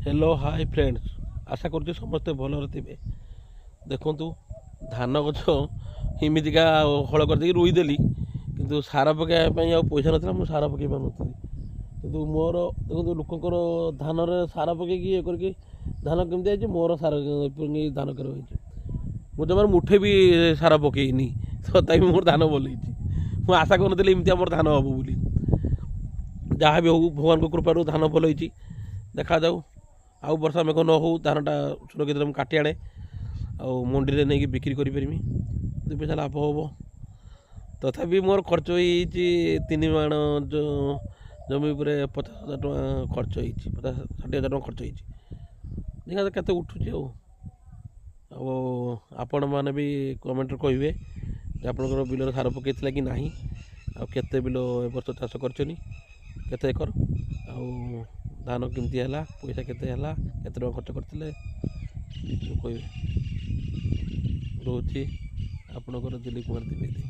Hello hi friends आशा करुँ समस्ते भलरे थे देखु धान गछ इमितिका हल करदे रुईदेली किंतु सार पकाइवाई पैसा ना मुझे सार पकई पार नी कि मोर देखो लोकंर धान सार पकई ये करके धान केमती आई मोर सार धान कर मुझे जमार मुठे भी सार पकईनी तथा मोर धान भल मुझे आशा करूँ इमती मोर धान हम बोली जहाँ भी हो भगवान को कृपा धान भल देखा जाऊ आउ वर्षा मेघ न हो धानटा सुरक्षित मुझे काटी आने मंडी में नहीं बिक्री करी दु पैसा लाभ हम तथापि मोर खर्च तीन माण जो जमी पर 50,000 टका खर्च हो 50-60,000 टका खर्च हो देखा केते उठुची आपण मैंने भी कमेंट कहे आपंकर बिलर सार पकई कि ना आते बिल ए वर्ष चाष करते एकर धान केमती है पैसा केते टका खर्च करते कहे रोचे आपणकर दिलीप कुमार द्विवेदी।